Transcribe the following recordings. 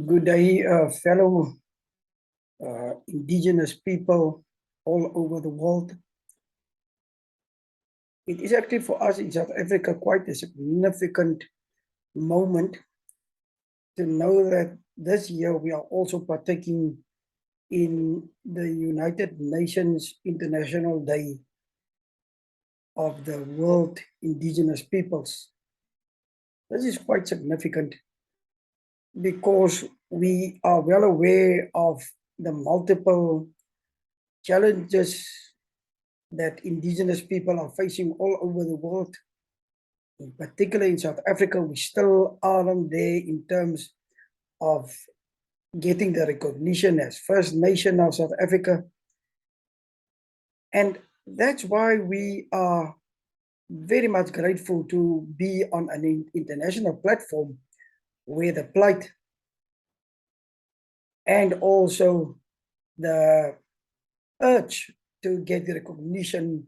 Good day, fellow Indigenous people all over the world. It is actually for us in South Africa quite a significant moment to know that this year we are also partaking in the United Nations International Day of the World Indigenous Peoples. This is quite significant because we are well aware of the multiple challenges that Indigenous people are facing all over the world. In particular in South Africa, we still aren't there in terms of getting the recognition as First Nation of South Africa. And that's why we are very much grateful to be on an international platform where the plight and also the urge to get the recognition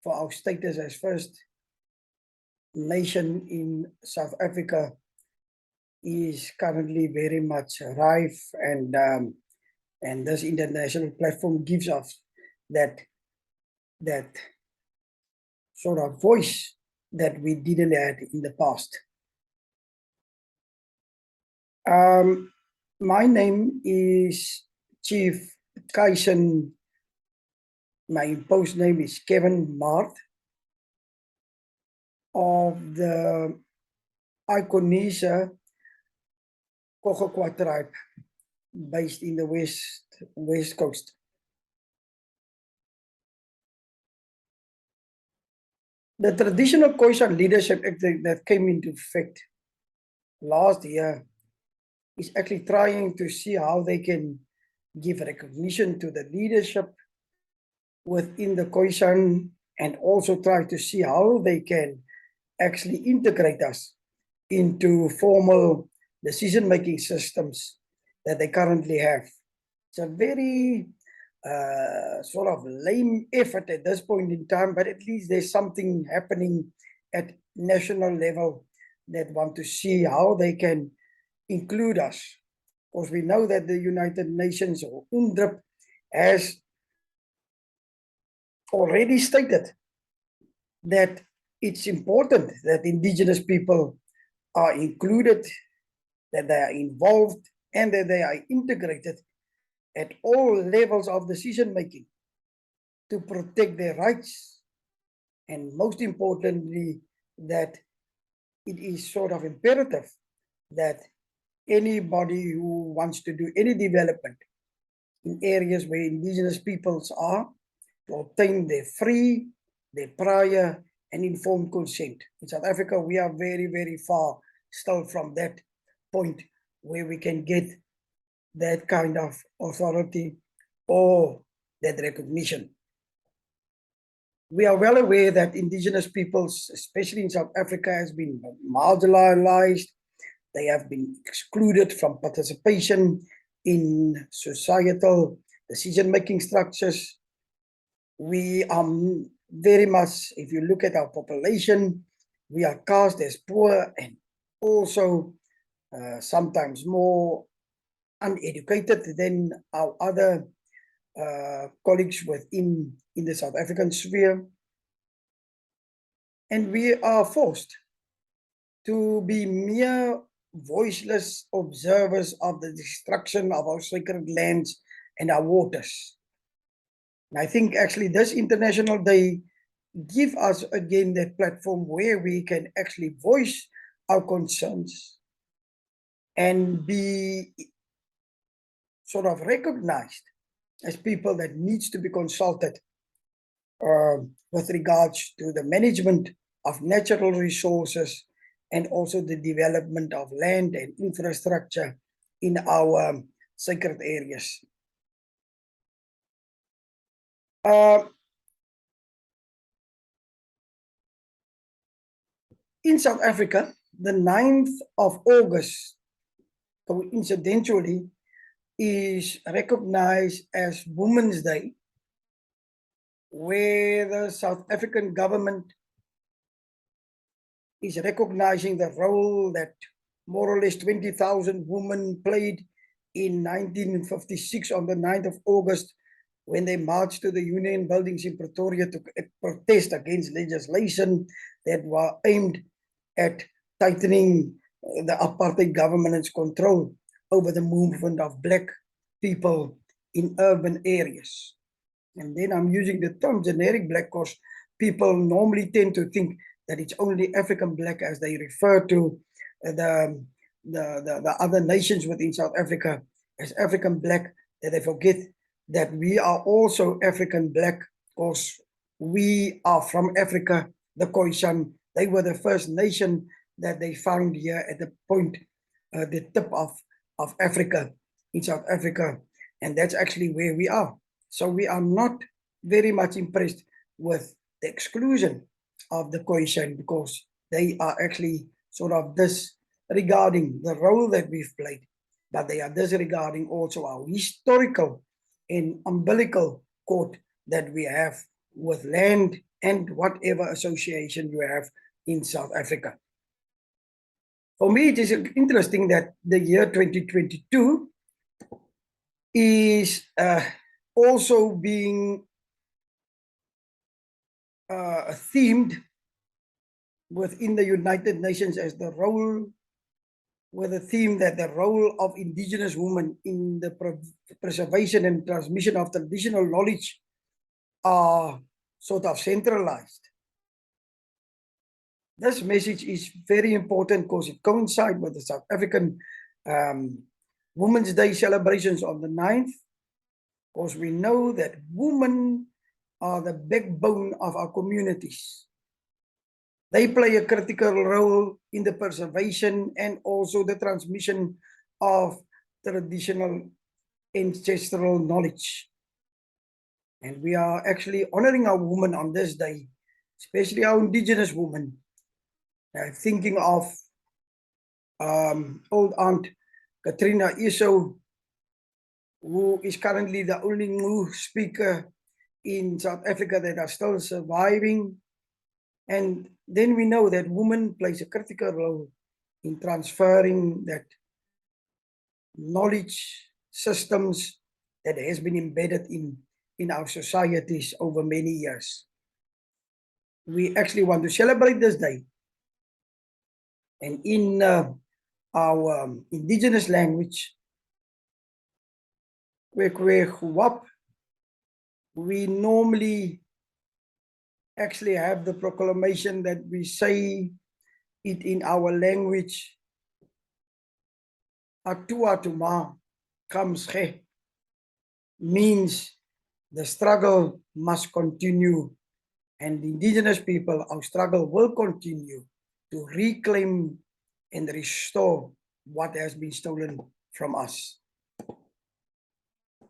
for our status as First Nation in South Africa is currently very much rife, and this international platform gives us that sort of voice that we didn't have in the past. My name is Chief Khaesen. My imposed name is Kevin Maart of the Aikonese Cochoqua tribe based in the west coast. The traditional Khoisan Leadership Act that came into effect last year is actually trying to see how they can give recognition to the leadership within the Khoisan and also try to see how they can actually integrate us into formal decision-making systems that they currently have. It's a very sort of lame effort at this point in time, but at least there's something happening at national level that want to see how they can include us. Because we know that the United Nations or UNDRIP has already stated that it's important that Indigenous people are included, that they are involved, and that they are integrated at all levels of decision making to protect their rights. And most importantly, that it is sort of imperative that anybody who wants to do any development in areas where Indigenous peoples are, to obtain their free, their prior, and informed consent. In South Africa, we are very, very far still from that point where we can get that kind of authority or that recognition. We are well aware that Indigenous peoples, especially in South Africa, has been marginalized. They have been excluded from participation in societal decision-making structures. We are very much, if you look at our population, we are cast as poor and also sometimes more uneducated than our other colleagues within the South African sphere. And we are forced to be mere voiceless observers of the destruction of our sacred lands and our waters. And I think actually this International Day give us again that platform where we can actually voice our concerns and be sort of recognized as people that needs to be consulted with regards to the management of natural resources and also the development of land and infrastructure in our sacred areas. In South Africa, the 9th of August, coincidentally, is recognized as Women's Day, where the South African government is recognizing the role that more or less 20,000 women played in 1956 on the 9th of August when they marched to the Union buildings in Pretoria to protest against legislation that were aimed at tightening the apartheid government's control over the movement of black people in urban areas. And then I'm using the term generic black because people normally tend to think that it's only African black as they refer to the other nations within South Africa as African black, that they forget that we are also African black because we are from Africa, the Khoisan. They were the first nation that they found here at the point, the tip of Africa, in South Africa. And that's actually where we are. So we are not very much impressed with the exclusion of the Khoisan because they are actually sort of disregarding the role that we've played, but they are disregarding also our historical and umbilical cord that we have with land and whatever association you have in South Africa. For me, it is interesting that the year 2022 is also being themed within the United Nations as the role, with a theme that the role of Indigenous women in the preservation and transmission of traditional knowledge are sort of centralized. This message is very important because it coincides with the South African Women's Day celebrations on the 9th, because we know that women are the backbone of our communities. They play a critical role in the preservation and also the transmission of traditional ancestral knowledge. And we are actually honoring our women on this day, especially our Indigenous women. Thinking of old Aunt Katrina Iso, who is currently the only Ngu speaker in South Africa that are still surviving. And then we know that women plays a critical role in transferring that knowledge systems that has been embedded in our societies over many years. We actually want to celebrate this day. And in our Indigenous language, we normally actually have the proclamation that we say it in our language. Atua tuma comes he, means the struggle must continue, and the Indigenous people, our struggle will continue to reclaim and restore what has been stolen from us.